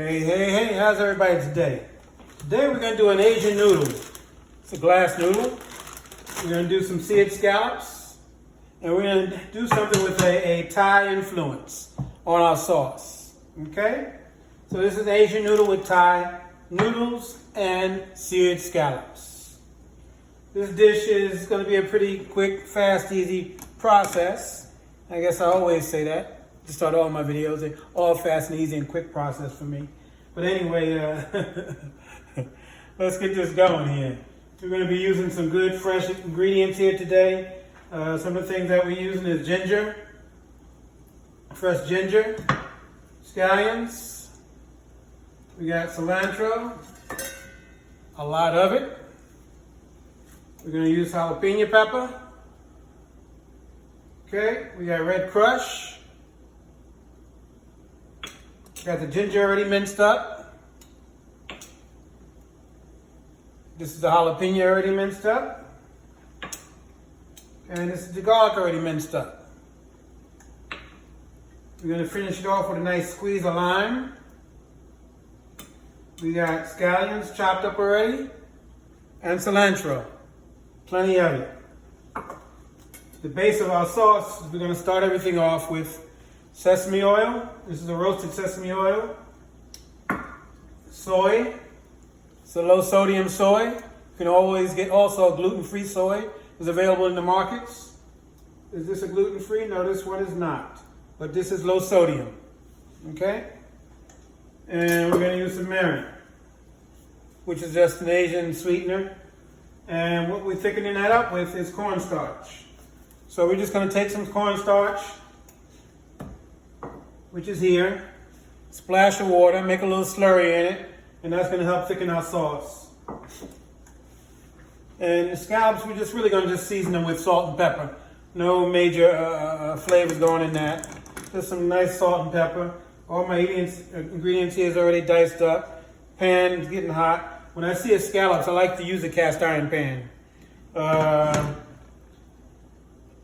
Hey, how's everybody today? Today we're going to do an Asian noodle. It's a glass noodle. We're going to do some seared scallops. And we're going to do something with a Thai influence on our sauce. Okay? So this is Asian noodle with Thai noodles and seared scallops. This dish is going to be a pretty quick, fast, easy process. I guess I always say that to start all my videos. They're all fast and easy and quick process for me. But anyway, let's get this going here. We're going to be using some good fresh ingredients here today. Some of the things that we're using is ginger, fresh ginger, scallions. We got cilantro, a lot of it. We're going to use jalapeno pepper. Okay, we got red crush. Got the ginger already minced up. This is the jalapeno already minced up. And this is the garlic already minced up. We're going to finish it off with a nice squeeze of lime. We got scallions chopped up already. And cilantro. Plenty of it. The base of our sauce, we're going to start everything off with sesame oil. This is a roasted sesame oil. Soy. It's a low sodium soy. You can always get also gluten-free soy. It's available in the markets. Is this a gluten-free? No, this one is not. But this is low sodium. Okay? And we're going to use some Merin, which is just an Asian sweetener. And what we're thickening that up with is cornstarch. So we're just going to take some cornstarch, which is here, splash of water, make a little slurry in it, and that's going to help thicken our sauce. And the scallops, we're just really going to just season them with salt and pepper. No major flavors going in that. Just some nice salt and pepper. All my ingredients here is already diced up. Pan's getting hot. When I see a scallops, I like to use a cast iron pan.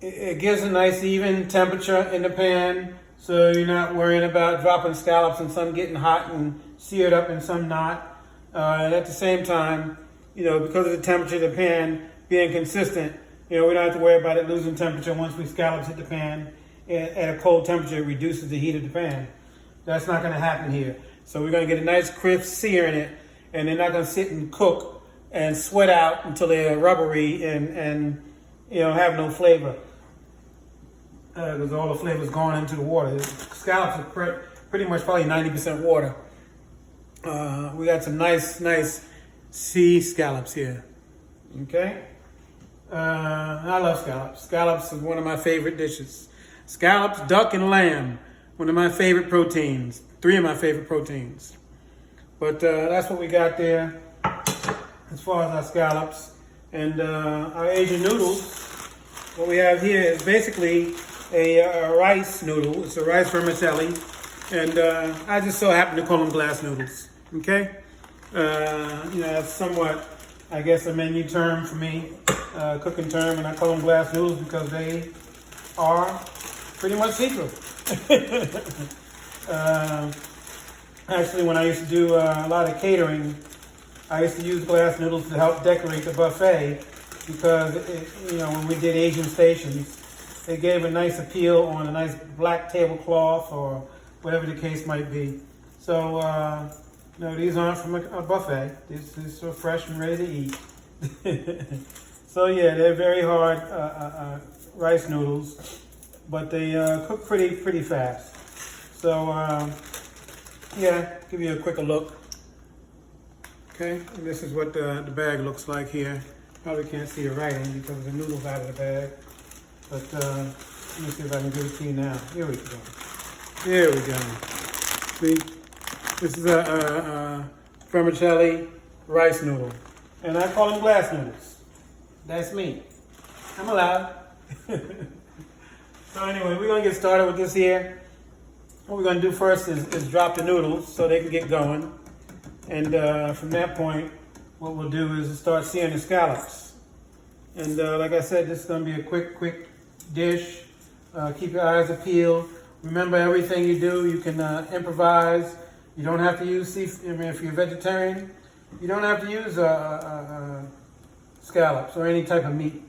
It gives a nice even temperature in the pan, so you're not worrying about dropping scallops and some getting hot and seared up and some not. And at the same time, because of the temperature of the pan being consistent, we don't have to worry about it losing temperature once we scallops hit the pan. At a cold temperature, it reduces the heat of the pan. That's not going to happen here. So we're going to get a nice crisp sear in it, and they're not going to sit and cook and sweat out until they're rubbery and have no flavor. Because all the flavor is going into the water. Scallops are pretty much probably 90% water. We got some nice sea scallops here. Okay? I love scallops. Scallops is one of my favorite dishes. Scallops, duck, and lamb. One of my favorite proteins. 3 of my favorite proteins. But that's what we got there as far as our scallops. And our Asian noodles, what we have here is basically a rice noodle. It's a rice vermicelli, and I just so happen to call them glass noodles. Okay, that's somewhat, I guess, a menu term for me, cooking term, and I call them glass noodles because they are pretty much see-through. Actually, when I used to do a lot of catering, I used to use glass noodles to help decorate the buffet because when we did Asian stations, it gave a nice appeal on a nice black tablecloth or whatever the case might be. So, these aren't from a buffet. These are fresh and ready to eat. So yeah, they're very hard rice noodles, but they cook pretty fast. So, give you a quicker look. Okay, and this is what the bag looks like here. Probably can't see the writing because the noodle's out of the bag. But let me see if I can give it to you now. Here we go. There we go. See, this is a vermicelli rice noodle. And I call them glass noodles. That's me. I'm allowed. So anyway, we're going to get started with this here. What we're going to do first is drop the noodles so they can get going. And from that point, what we'll do is start searing the scallops. And like I said, this is going to be a quick dish. Keep your eyes peeled. Remember, everything you do, you can improvise. You don't have to use seafood. I mean, if you're vegetarian, you don't have to use scallops or any type of meat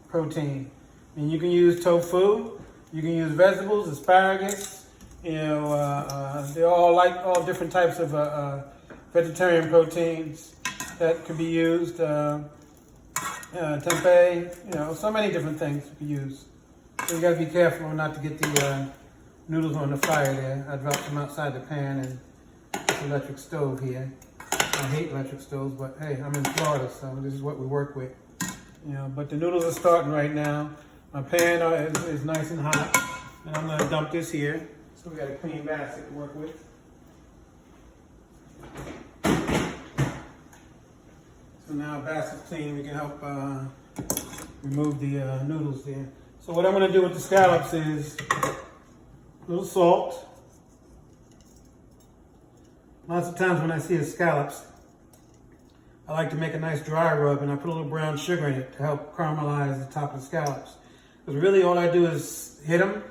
protein. I mean, you can use tofu, you can use vegetables, asparagus. You know, they're all different types of vegetarian proteins that can be used. Tempeh, you know, so many different things you can use. So you got to be careful not to get the noodles on the fire there. I dropped them outside the pan and this electric stove here. I hate electric stoves, but hey, I'm in Florida, so this is what we work with. You know, but the noodles are starting right now. My pan is nice and hot, and I'm gonna dump this here. So we got a clean basket to work with. So now basket's clean, we can help remove the noodles there. So what I'm gonna do with the scallops is a little salt. Lots of times when I see the scallops, I like to make a nice dry rub and I put a little brown sugar in it to help caramelize the top of the scallops. Because really all I do is hit them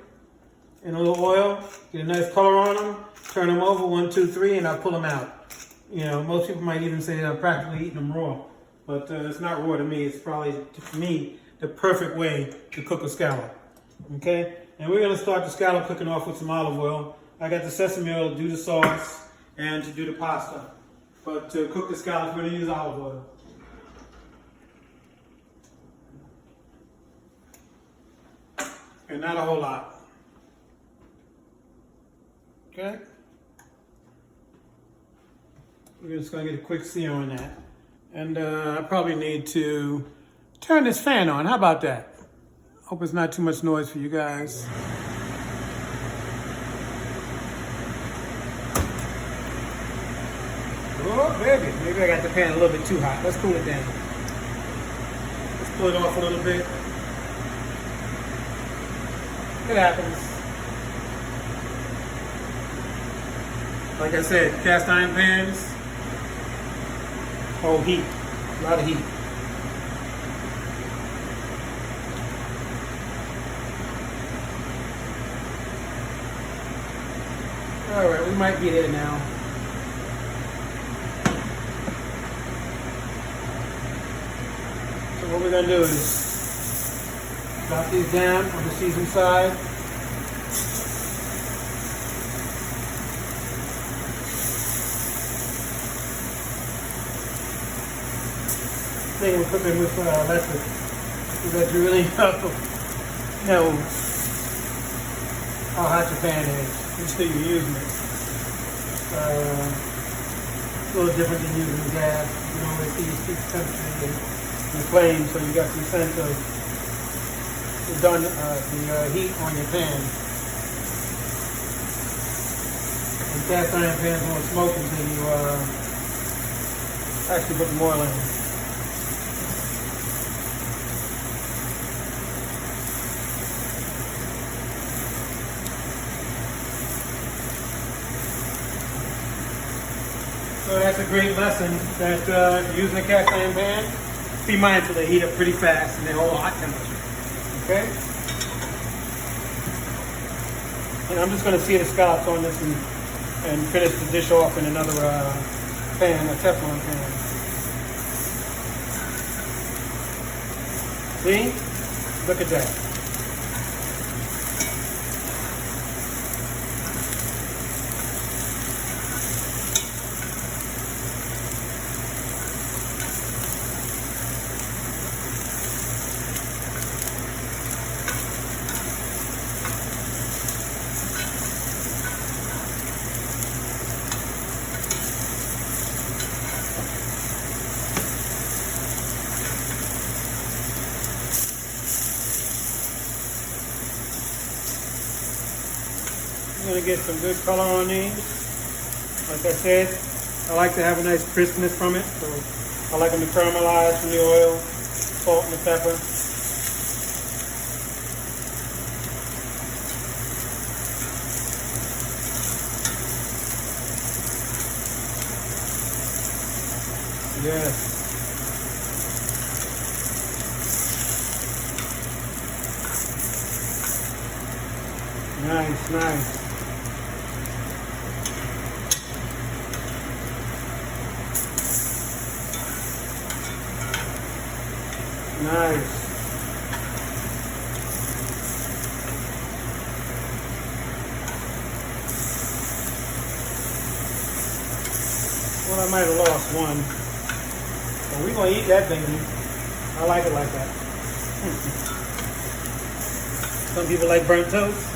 in a little oil, get a nice color on them, turn them over 1, 2, 3, and I pull them out. You know, most people might even say that I'm practically eating them raw, but it's not raw to me. It's probably, to me, the perfect way to cook a scallop. Okay? And we're gonna start the scallop cooking off with some olive oil. I got the sesame oil to do the sauce and to do the pasta. But to cook the scallops, we're gonna use olive oil. And not a whole lot. Okay? We're just gonna get a quick sear on that. And I probably need to turn this fan on. How about that? Hope it's not too much noise for you guys. Oh, baby. Maybe I got the pan a little bit too hot. Let's cool it down. Let's pull it off a little bit. It happens. Like I said, cast iron pans. Oh, heat. A lot of heat. All right, we might be there now. So what we're gonna do is drop these down on the seasoned side. Thing we're cooking with electric is that you really know how hot your pan is until you're using it. It's a little different than using gas. You don't always see keep temperature in the flame, so you got some sense of the heat on your pan. And cast iron pans won't smoke until you actually put the oil in. So that's a great lesson that if you're using a cast iron pan, be mindful they heat up pretty fast and they hold a hot temperature. Okay? And I'm just going to sear the scallops on this and finish the dish off in another pan, a Teflon pan. See? Look at that. I'm going to get some good color on these. Like I said, I like to have a nice crispness from it, so I like them to caramelize from the oil, salt and the pepper. Yes. Nice, nice. Nice. Well, I might have lost one. But we're going to eat that thing. I like it like that. Some people like burnt toast.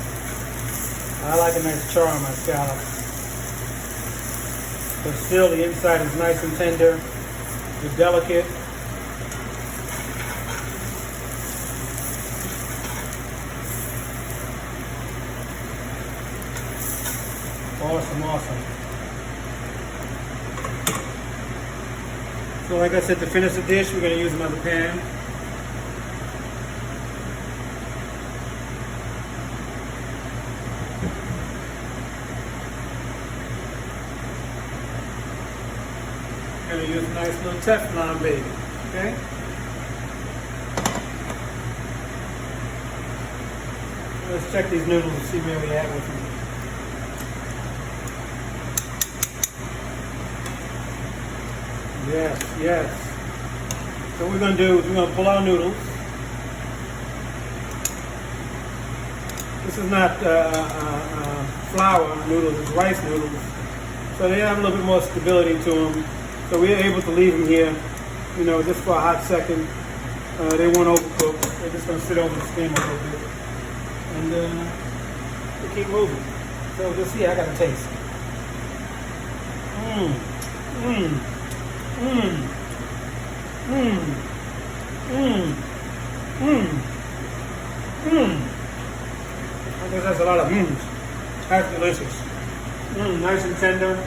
I like a nice char on my scallops. But still, the inside is nice and tender. It's delicate. Awesome, awesome. So like I said, to finish the dish, we're going to use another pan. Going to use a nice little Teflon baby, okay? Let's check these noodles and see where we at with them. Yes, yes. So what we're going to do is we're going to pull our noodles. This is not flour noodles, it's rice noodles. So they have a little bit more stability to them. So we're able to leave them here, you know, just for a hot second. They won't overcook. They're just going to sit over the steam a little bit. And we keep moving. So just see, I got a taste. Mmm. Mmm. Mmm. Mmm. Mmm. Mmm. Mmm. I guess that's a lot of mms. That's delicious. Mmm, nice and tender.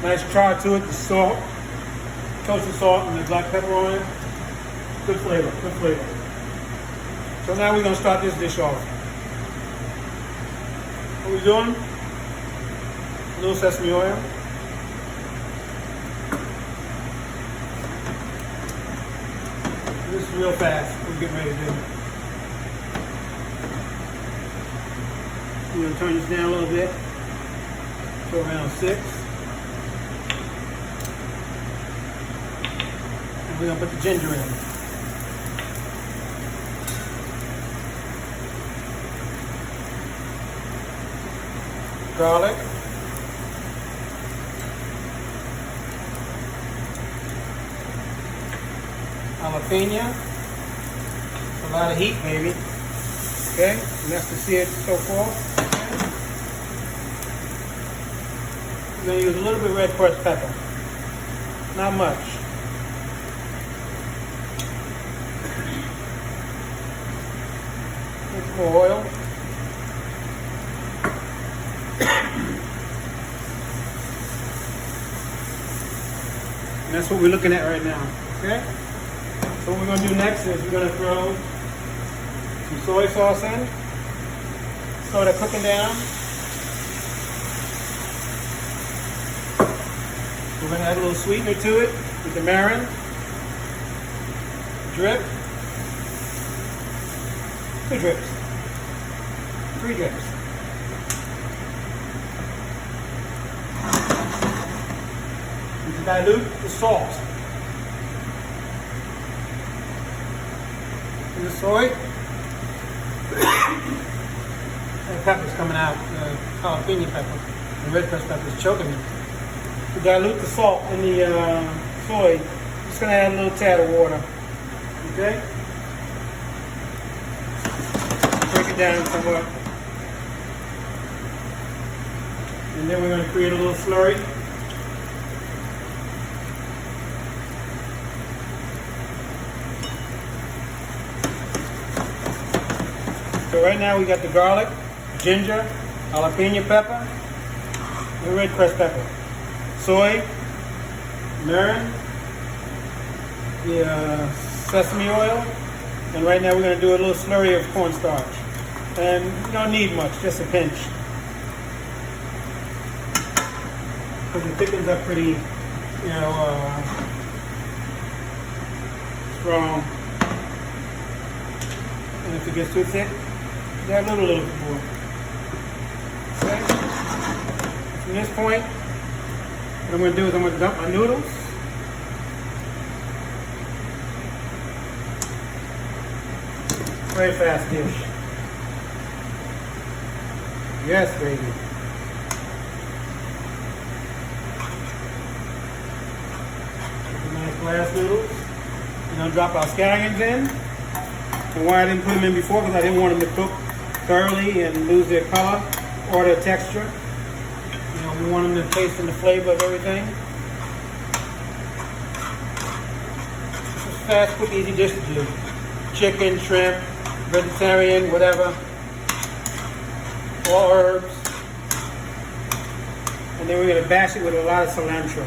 Nice char to it, the salt. Toasted salt and the black pepper on it. Good flavor, good flavor. So now we're going to start this dish off. What we're doing? A little sesame oil. This is real fast. We're getting ready to do. We're going to turn this down a little bit. So around 6. And we're going to put the ginger in. Garlic. Jalapeño. A lot of heat, baby. Okay, and that's the seared so forth. I'm going to use a little bit of red crushed pepper. Not much. Some more oil. And that's what we're looking at right now. Okay? So what we're going to do next is we're going to throw some soy sauce in. Start it cooking down. We're going to add a little sweetener to it with the Merin. Drip. 2 drips. 3 drips. You can dilute the salt. And the soy. And the pepper's coming out, the jalapeno pepper. The red crushed pepper is choking me. To dilute the salt in the soy, I'm just going to add a little tad of water. Okay? Break it down somewhat. And then we're going to create a little slurry. So right now we got the garlic, ginger, jalapeno pepper, and red crushed pepper. Soy, Merin, the sesame oil, and right now we're going to do a little slurry of cornstarch. And you don't need much, just a pinch. Because it thickens up pretty, you know, strong. And if it gets too thick, add a little bit more. Okay? From this point, what I'm going to do is I'm going to dump my noodles. Very fast dish. Yes, baby. Nice glass noodles. And I'll drop our scallions in. And why I didn't put them in before, because I didn't want them to cook thoroughly and lose their color or their texture. You know, we want them to taste in the flavor of everything. It's a fast, quick, easy dish to do. Chicken, shrimp, vegetarian, whatever. All herbs. And then we're going to bash it with a lot of cilantro.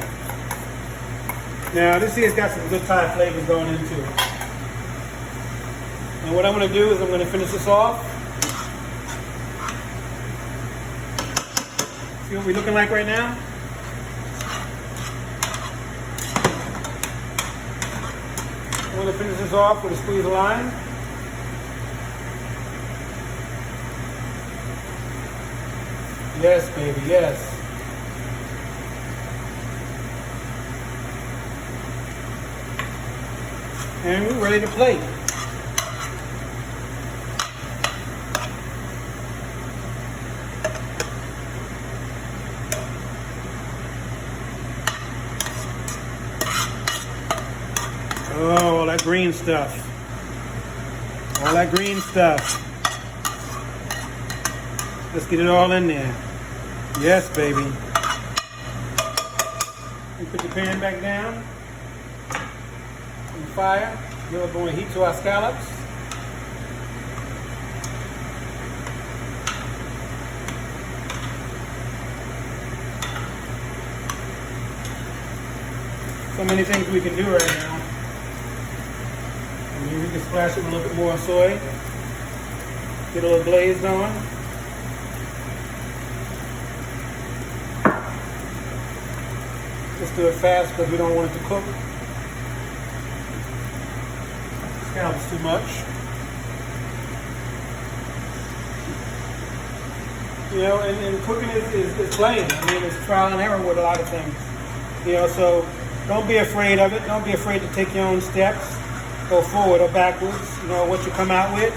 Now this here's got some good Thai flavors going into it. And what I'm going to do is I'm going to finish this off. See what we're looking like right now? I'm going to finish this off with a squeeze of lime. Yes, baby, yes. And we're ready to plate. Oh, all that green stuff. All that green stuff. Let's get it all in there. Yes, baby. We put the pan back down on the fire. We're going to heat to our scallops. So many things we can do right now. I mean, we can splash it with a little bit more soy. Get a little glazed on. Let's do it fast because we don't want it to cook. Scallops too much. You know, and cooking is playing. I mean, it's trial and error with a lot of things. You know, so don't be afraid of it. Don't be afraid to take your own steps. Go forward or backwards. You know, what you come out with.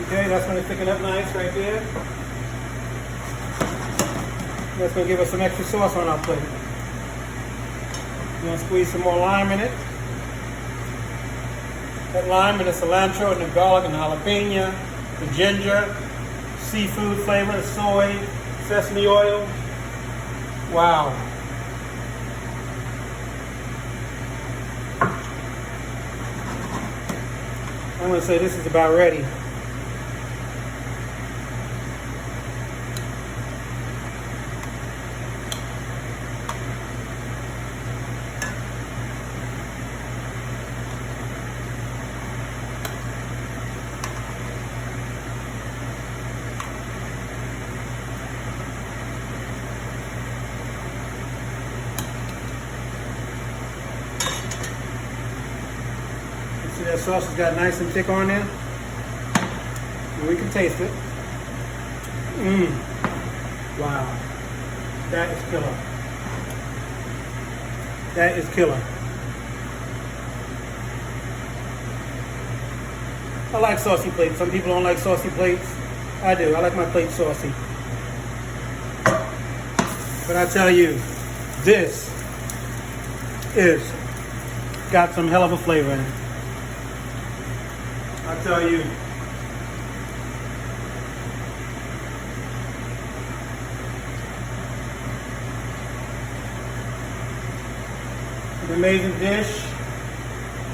Okay, that's going to thicken up nice right there. That's going to give us some extra sauce on our plate. We're going to squeeze some more lime in it. That lime and the cilantro and the garlic and the jalapeno, the ginger, seafood flavor, the soy, sesame oil. Wow. I'm going to say this is about ready. See that sauce has got nice and thick on there? And we can taste it. Wow. That is killer. That is killer. I like saucy plates. Some people don't like saucy plates. I do. I like my plate saucy. But I tell you, this is got some hell of a flavor in it. I tell you. An amazing dish.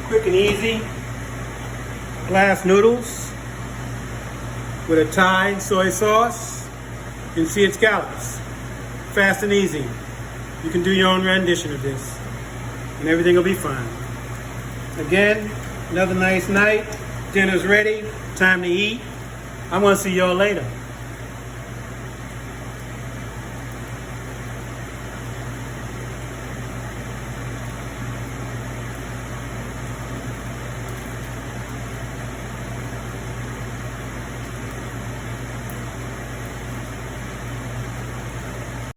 Quick and easy. Glass noodles with a Thai soy sauce and seared scallops. Fast and easy. You can do your own rendition of this and everything will be fine. Again, another nice night. Dinner's ready. Time to eat. I'm going to see y'all later.